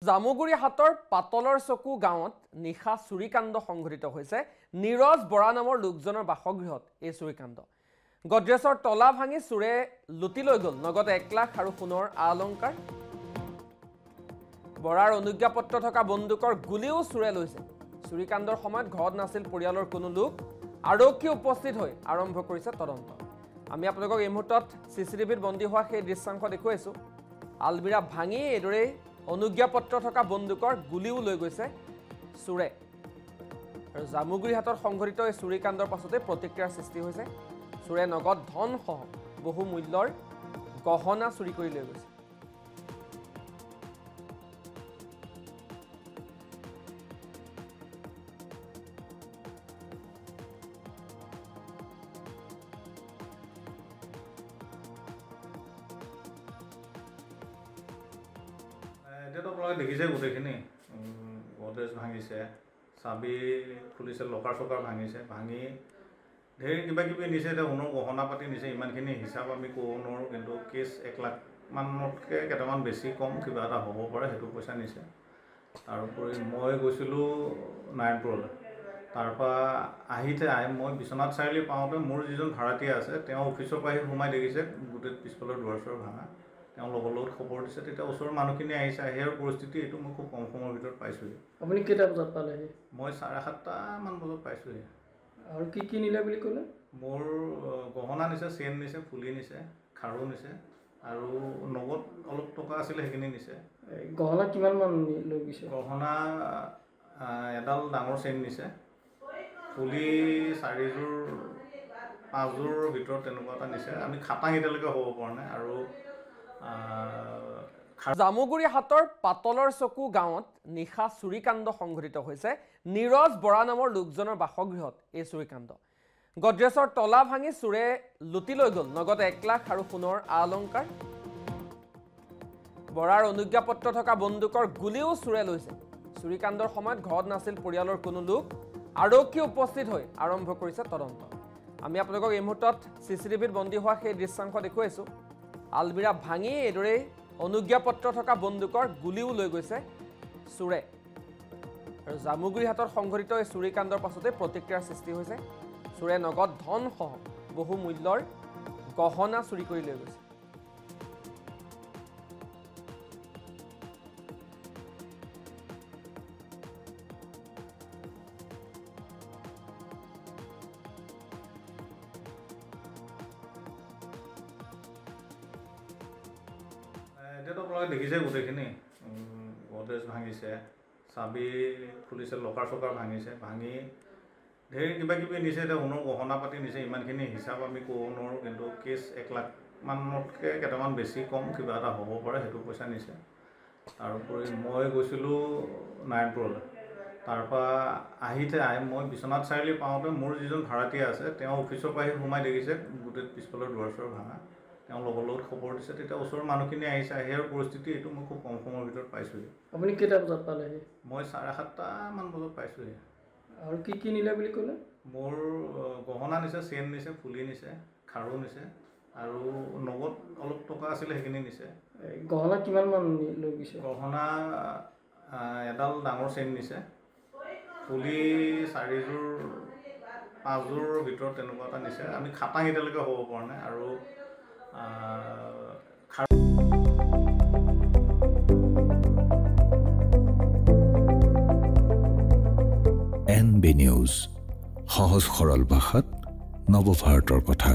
জামুগুৰি হাতৰ পাতলৰ চকু গাঁৱত নিশা চুৰিকাণ্ড সংঘটিত হৈছে। নীৰজ বৰা নামৰ লোকজনৰ বাসগৃহত এই চুৰিকাণ্ড। গডৰেজৰ তলা ভাঙি চুৰে লুটি লৈ গ'ল নগদ 1 লাখ আৰু সোণৰ আলংকাৰ। বৰাৰ অনুজ্ঞাপত্ৰ থকা বন্দুকৰ গুলিও চুৰে লৈছে। চুৰিকাণ্ডৰ সময়ত ঘৰত নাছিল পৰিয়ালৰ কোনো লোক। আৰক্ষী উপস্থিত হৈ আৰম্ভ কৰিছে তদন্ত। আমি আপোনালোকক এই মুহূৰ্তত চিচিটিভিত বন্দী হোৱা সেই দৃশ্যাংশ দেখুৱাইছোঁ। আলমিৰা ভাঙি এইদৰেই অনুজ্ঞাপত্ৰ থকা বন্দুকৰ গুলিও লৈ গৈছে চুৰে। আৰু জামুগুৰি হাতত সংঘটিত এই চুৰিকাণ্ডৰ পাছতে প্ৰতিক্ৰিয়াৰ সৃষ্টি হৈছে। চুৰে নগদ ধনসহ বহু মূল্যৰ গহনা চুৰি কৰি লৈ গৈছে। এতিয়াতো আপোনালোকে দেখিছে গোটেইখিনি গডৰেজ ভাঙিছে, চাবি খুলিছে, লকাৰ চকাৰ ভাঙিছে, ভাঙি ঢেৰ কিবা কিবি নিছে। এতিয়া সোণৰ গহনা পাতি নিছে। ইমানখিনি হিচাপ আমি ক'ব নোৱাৰোঁ, কিন্তু কেছ 1 লাখ মানতকৈ কেইটামান বেছি কম কিবা এটা হ'ব পাৰে, সেইটো পইচা নিছে। তাৰোপৰি মই গৈছিলোঁ নাৰায়ণপুৰলৈ। তাৰপৰা মই বিশ্বনাথ চাৰিআলি পাওঁতে মোৰ যিজন ভাড়াতীয়া আছে, তেওঁ অফিচৰ পৰা আহি সোমাই দেখিছে গোটেই পিছফালৰ দুৱাৰ চোৱাৰ ভাঙা। তেওঁ লগৰ লগত খবৰ দিছে। তেতিয়া ওচৰৰ মানুহখিনি আহিছে। আহি আৰু পৰিস্থিতি এইটো মই খুব কম সময়ৰ ভিতৰত পাইছোঁহি। আপুনি কেইটা বজাত পালেহি? মই 7:30মান বজাত পাইছোঁহি। আৰু কি কি নিলে বুলি ক'লে? মোৰ গহনা নিছে, চেইন নিছে, ফুলি নিছে, খাৰু নিছে, আৰু নগদ অলপ টকা আছিলে সেইখিনি নিছে। গহনা কিমানমান লৈ গৈছে? গহনা এডাল ডাঙৰ চেইন নিছে, ফুলি 4যোৰ 5যোৰৰ ভিতৰত তেনেকুৱা এটা নিছে। আমি খাটাং এতিয়ালৈকে হ'ব পৰা নাই। আৰু জামুগুৰি হাতৰ পাতলৰ চকু গাঁৱত নিশা চুৰিকাণ্ড সংঘটিত হৈছে। নীৰজ বৰা নামৰ লোকজনৰ বাসগৃহত এই চুৰিকাণ্ড। গডৰেজৰ তলা ভাঙি চুৰে লুটি লৈ গ'ল নগদ 1 লাখ আৰু সোণৰ আলংকাৰ। বৰাৰ অনুজ্ঞাপত্ৰ থকা বন্দুকৰ গুলিও চুৰে লৈছে। চুৰিকাণ্ডৰ সময়ত ঘৰত নাছিল পৰিয়ালৰ কোনো লোক। আৰক্ষী উপস্থিত হৈ আৰম্ভ কৰিছে তদন্ত। আমি আপোনালোকক এই মুহূৰ্তত চিচিটিভিত বন্দী হোৱা সেই দৃশ্যাংশ দেখুৱাইছোঁ। আলমিৰা ভাঙি এইদৰেই অনুজ্ঞাপত্ৰ থকা বন্দুকৰ গুলিও লৈ গৈছে চুৰে। আৰু জামুগুৰি হাতত সংঘটিত এই চুৰিকাণ্ডৰ পাছতে প্ৰতিক্ৰিয়াৰ সৃষ্টি হৈছে। চুৰে নগদ ধনসহ বহু মূল্যৰ গহনা চুৰি কৰি লৈ গৈছে। এতিয়াতো আপোনালোকে দেখিছে গোটেইখিনি গডৰেজ ভাঙিছে, চাবি খুলিছে, লকাৰ চকাৰ ভাঙিছে, ভাঙি ঢেৰ কিবা কিবি নিছে। এতিয়া সোণৰ গহনা পাতি নিছে। ইমানখিনি হিচাপ আমি ক'ব নোৱাৰোঁ, কিন্তু কেছ 1 লাখ মানতকৈ কেইটামান বেছি কম কিবা এটা হ'ব পাৰে, সেইটো পইচা নিছে। তাৰোপৰি মই গৈছিলোঁ নাৰায়ণপুৰলৈ। তাৰপৰা মই বিশ্বনাথ চাৰিআলি পাওঁতে মোৰ যিজন ভাড়াতীয়া আছে, তেওঁ অফিচৰ পৰা আহি সোমাই দেখিছে গোটেই পিছফালৰ দুৱাৰ চোৱাৰ ভাঙা। তেওঁ লগৰ লগত খবৰ দিছে। তেতিয়া ওচৰৰ মানুহখিনি আহিছে। আহি আৰু পৰিস্থিতি এইটো মই খুব কম সময়ৰ ভিতৰত পাইছোঁহি। আপুনি কেইটা বজাত পালেহি? মই 7:30মান বজাত পাইছোঁহি। আৰু কি কি নিলে বুলি ক'লে? মোৰ গহনা নিছে, চেইন নিছে, ফুলি নিছে, খাৰু নিছে, আৰু নগদ অলপ টকা আছিলে সেইখিনি নিছে। গহনা কিমানমান লৈ গৈছে? গহনা এডাল ডাঙৰ চেইন নিছে, ফুলি 4যোৰ 5যোৰৰ ভিতৰত তেনেকুৱা এটা নিছে। আমি খাটাং এতিয়ালৈকে হ'ব পৰা নাই। আৰু NB নিউজ, সহজ সৰল ভাষাত নৱভাৰতৰ কথা।